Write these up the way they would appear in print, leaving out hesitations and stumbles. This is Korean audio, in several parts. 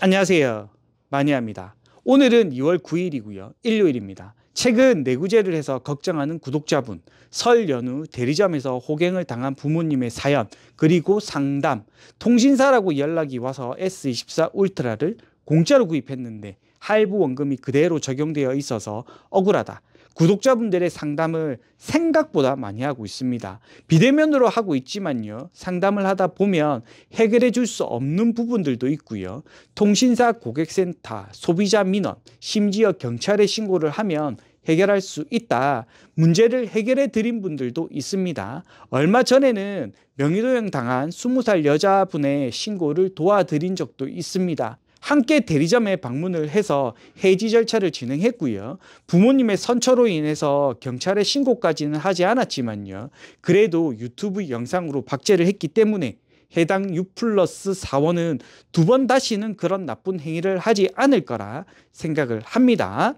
안녕하세요. 마니아입니다. 오늘은 2월 9일이고요. 일요일입니다. 최근 내구재를 해서 걱정하는 구독자분, 설 연휴 대리점에서 호갱을 당한 부모님의 사연, 그리고 상담, 통신사라고 연락이 와서 S24 울트라를 공짜로 구입했는데 할부 원금이 그대로 적용되어 있어서 억울하다. 구독자분들의 상담을 생각보다 많이 하고 있습니다. 비대면으로 하고 있지만요. 상담을 하다 보면 해결해 줄 수 없는 부분들도 있고요. 통신사 고객센터, 소비자 민원, 심지어 경찰에 신고를 하면 해결할 수 있다. 문제를 해결해 드린 분들도 있습니다. 얼마 전에는 명의도용 당한 20살 여자분의 신고를 도와드린 적도 있습니다. 함께 대리점에 방문을 해서 해지 절차를 진행했고요. 부모님의 선처로 인해서 경찰에 신고까지는 하지 않았지만요. 그래도 유튜브 영상으로 박제를 했기 때문에 해당 U+ 사원은 두 번 다시는 그런 나쁜 행위를 하지 않을 거라 생각을 합니다.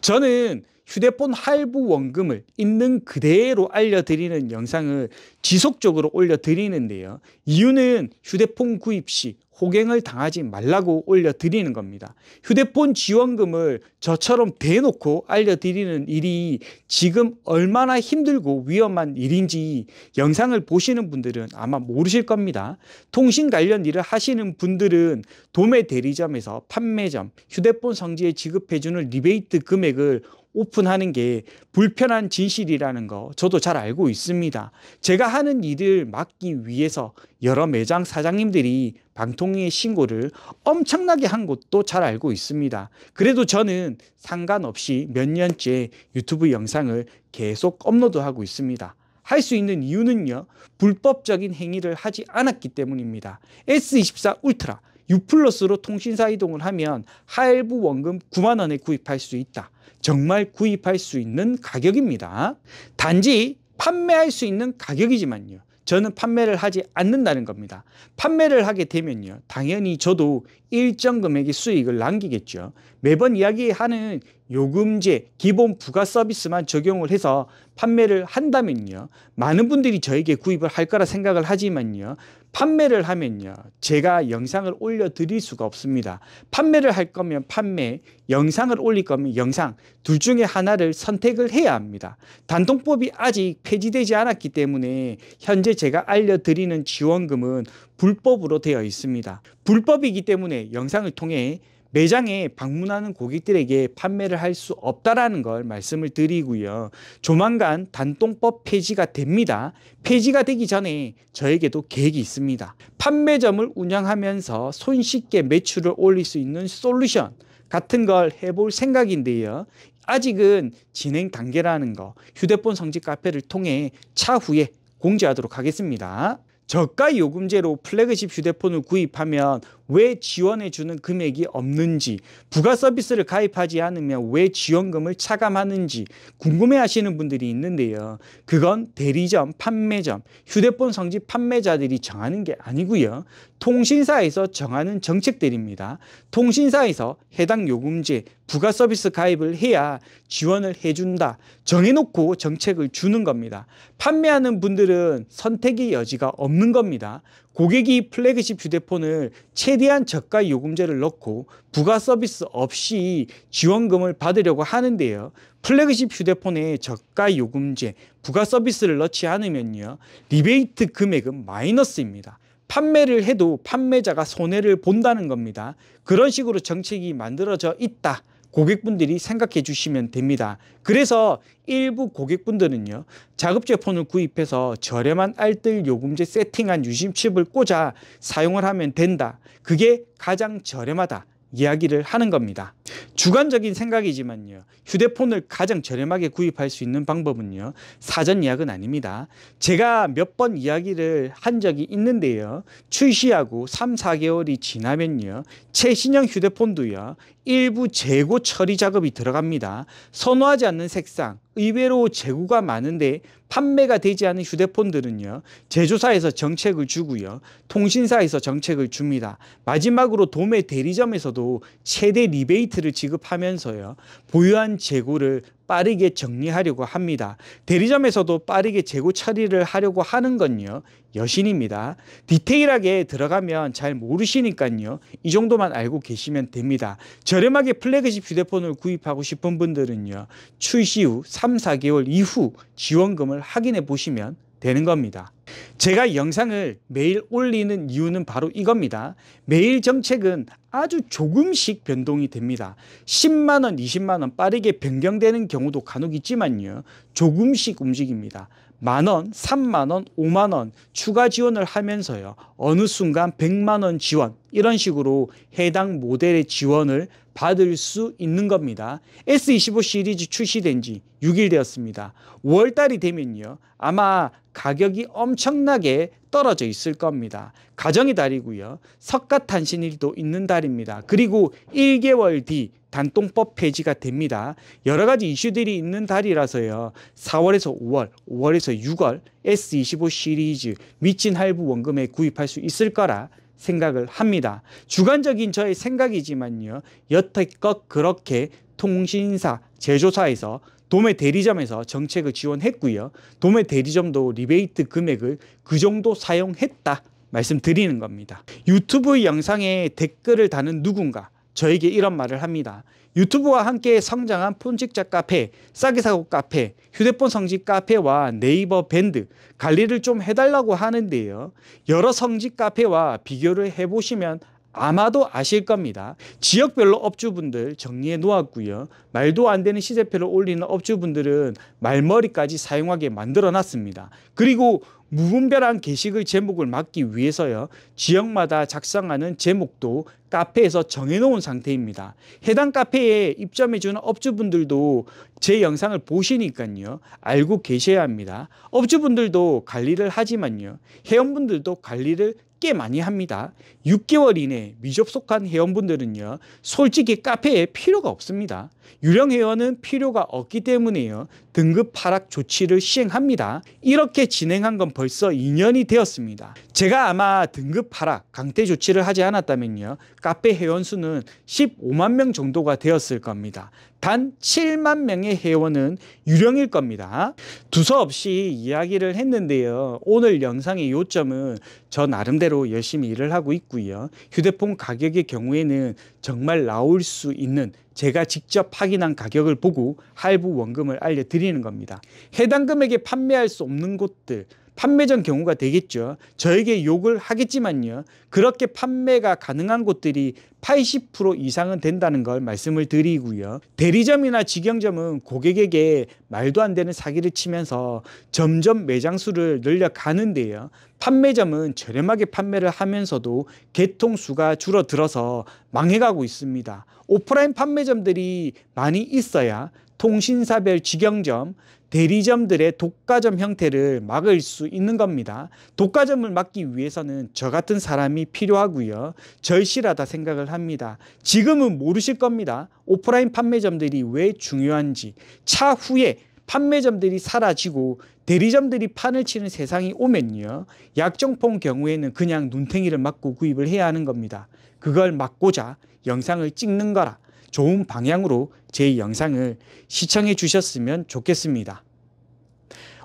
저는 휴대폰 할부 원금을 있는 그대로 알려드리는 영상을 지속적으로 올려드리는데요. 이유는 휴대폰 구입 시 호갱을 당하지 말라고 올려드리는 겁니다. 휴대폰 지원금을 저처럼 대놓고 알려드리는 일이 지금 얼마나 힘들고 위험한 일인지 영상을 보시는 분들은 아마 모르실 겁니다. 통신 관련 일을 하시는 분들은 도매 대리점에서 판매점, 휴대폰 성지에 지급해주는 리베이트 금액을 오픈하는 게 불편한 진실이라는 거 저도 잘 알고 있습니다. 제가 하는 일을 막기 위해서 여러 매장 사장님들이 방통위에 신고를 엄청나게 한 것도 잘 알고 있습니다. 그래도 저는 상관없이 몇 년째 유튜브 영상을 계속 업로드하고 있습니다. 할 수 있는 이유는요. 불법적인 행위를 하지 않았기 때문입니다. S24 울트라 U+로 통신사 이동을 하면 할부 원금 9만 원에 구입할 수 있다. 정말 구입할 수 있는 가격입니다. 단지 판매할 수 있는 가격이지만요. 저는 판매를 하지 않는다는 겁니다. 판매를 하게 되면요. 당연히 저도 일정 금액의 수익을 남기겠죠. 매번 이야기하는 요금제, 기본 부가 서비스만 적용을 해서 판매를 한다면요. 많은 분들이 저에게 구입을 할 거라 생각을 하지만요. 판매를 하면요. 제가 영상을 올려드릴 수가 없습니다. 판매를 할 거면 판매, 영상을 올릴 거면 영상, 둘 중에 하나를 선택을 해야 합니다. 단통법이 아직 폐지되지 않았기 때문에 현재 제가 알려드리는 지원금은 불법으로 되어 있습니다. 불법이기 때문에 영상을 통해 매장에 방문하는 고객들에게 판매를 할 수 없다라는 걸 말씀을 드리고요. 조만간 단통법 폐지가 됩니다. 폐지가 되기 전에 저에게도 계획이 있습니다. 판매점을 운영하면서 손쉽게 매출을 올릴 수 있는 솔루션 같은 걸 해볼 생각인데요. 아직은 진행 단계라는 거 휴대폰 성지 카페를 통해 차후에 공지하도록 하겠습니다. 저가 요금제로 플래그십 휴대폰을 구입하면 왜 지원해주는 금액이 없는지, 부가 서비스를 가입하지 않으면 왜 지원금을 차감하는지 궁금해하시는 분들이 있는데요. 그건 대리점, 판매점, 휴대폰 성지 판매자들이 정하는 게 아니고요. 통신사에서 정하는 정책들입니다. 통신사에서 해당 요금제, 부가 서비스 가입을 해야 지원을 해준다. 정해놓고 정책을 주는 겁니다. 판매하는 분들은 선택의 여지가 없는 겁니다. 고객이 플래그십 휴대폰을 최대한 저가 요금제를 넣고 부가 서비스 없이 지원금을 받으려고 하는데요. 플래그십 휴대폰에 저가 요금제, 부가 서비스를 넣지 않으면요. 리베이트 금액은 마이너스입니다. 판매를 해도 판매자가 손해를 본다는 겁니다. 그런 식으로 정책이 만들어져 있다. 고객분들이 생각해 주시면 됩니다. 그래서 일부 고객분들은요. 자급제 폰을 구입해서 저렴한 알뜰 요금제 세팅한 유심칩을 꽂아 사용을 하면 된다. 그게 가장 저렴하다. 이야기를 하는 겁니다. 주관적인 생각이지만요. 휴대폰을 가장 저렴하게 구입할 수 있는 방법은요. 사전 예약은 아닙니다. 제가 몇 번 이야기를 한 적이 있는데요. 출시하고 3, 4개월이 지나면요. 최신형 휴대폰도요. 일부 재고 처리 작업이 들어갑니다. 선호하지 않는 색상, 의외로 재고가 많은데 판매가 되지 않은 휴대폰들은요. 제조사에서 정책을 주고요. 통신사에서 정책을 줍니다. 마지막으로 도매 대리점에서도 최대 리베이트를 지급하면서요. 보유한 재고를 빠르게 정리하려고 합니다. 대리점에서도 빠르게 재고 처리를 하려고 하는 건요, 여신입니다. 디테일하게 들어가면 잘 모르시니까요, 이 정도만 알고 계시면 됩니다. 저렴하게 플래그십 휴대폰을 구입하고 싶은 분들은요, 출시 후 3, 4개월 이후 지원금을 확인해 보시면 되는 겁니다. 제가 영상을 매일 올리는 이유는 바로 이겁니다. 매일 정책은 아주 조금씩 변동이 됩니다. 10만원, 20만원 빠르게 변경되는 경우도 간혹 있지만요, 조금씩 움직입니다. 만원, 3만원, 5만원 추가 지원을 하면서요, 어느 순간 100만원 지원, 이런 식으로 해당 모델의 지원을 받을 수 있는 겁니다. S25 시리즈 출시된 지 6일 되었습니다. 5월달이 되면요, 아마 가격이 엄청나게 떨어져 있을 겁니다. 가정의 달이고요, 석가탄신일도 있는 달입니다. 그리고 1개월 뒤 단통법 폐지가 됩니다. 여러 가지 이슈들이 있는 달이라서요, 4월에서 5월, 5월에서 6월 S25 시리즈 미친 할부 원금에 구입할 수 있을 거라 생각을 합니다. 주관적인 저의 생각이지만요, 여태껏 그렇게 통신사, 제조사에서 도매 대리점에서 정책을 지원했고요, 도매 대리점도 리베이트 금액을 그 정도 사용했다 말씀드리는 겁니다. 유튜브 영상에 댓글을 다는 누군가 저에게 이런 말을 합니다. 유튜브와 함께 성장한 폰직자 카페, 싸게 사고 카페, 휴대폰 성직 카페와 네이버 밴드 관리를 좀 해달라고 하는데요, 여러 성직 카페와 비교를 해보시면 아마도 아실 겁니다. 지역별로 업주분들 정리해 놓았고요, 말도 안 되는 시세표를 올리는 업주분들은 말머리까지 사용하게 만들어 놨습니다. 그리고 무분별한 게시글 제목을 막기 위해서요, 지역마다 작성하는 제목도 카페에서 정해놓은 상태입니다. 해당 카페에 입점해주는 업주분들도 제 영상을 보시니까요, 알고 계셔야 합니다. 업주분들도 관리를 하지만요, 회원분들도 관리를 꽤 많이 합니다. 6개월 이내 미접속한 회원분들은요, 솔직히 카페에 필요가 없습니다. 유령 회원은 필요가 없기 때문에요, 등급 하락 조치를 시행합니다. 이렇게 진행한 건 벌써 2년이 되었습니다. 제가 아마 등급 하락, 강퇴 조치를 하지 않았다면요, 카페 회원 수는 15만 명 정도가 되었을 겁니다. 단 7만 명의 회원은 유령일 겁니다. 두서없이 이야기를 했는데요, 오늘 영상의 요점은 저 나름대로 열심히 일을 하고 있고요, 휴대폰 가격의 경우에는 정말 나올 수 있는 제가 직접 확인한 가격을 보고 할부 원금을 알려드리는 겁니다. 해당 금액에 판매할 수 없는 곳들, 판매전 경우가 되겠죠. 저에게 욕을 하겠지만요, 그렇게 판매가 가능한 곳들이 80% 이상은 된다는 걸 말씀을 드리고요, 대리점이나 직영점은 고객에게 말도 안 되는 사기를 치면서 점점 매장 수를 늘려가는데요, 판매점은 저렴하게 판매를 하면서도 개통수가 줄어들어서 망해가고 있습니다. 오프라인 판매점들이 많이 있어야 통신사별 직영점, 대리점들의 독과점 형태를 막을 수 있는 겁니다. 독과점을 막기 위해서는 저 같은 사람이 필요하고요, 절실하다 생각을 합니다. 지금은 모르실 겁니다. 오프라인 판매점들이 왜 중요한지. 차후에 판매점들이 사라지고 대리점들이 판을 치는 세상이 오면요, 약정폰 경우에는 그냥 눈탱이를 맞고 구입을 해야 하는 겁니다. 그걸 막고자 영상을 찍는 거라 좋은 방향으로 제 영상을 시청해 주셨으면 좋겠습니다.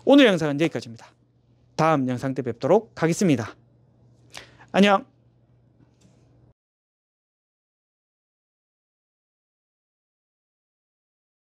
오늘 영상은 여기까지입니다. 다음 영상 때 뵙도록 하겠습니다. 안녕.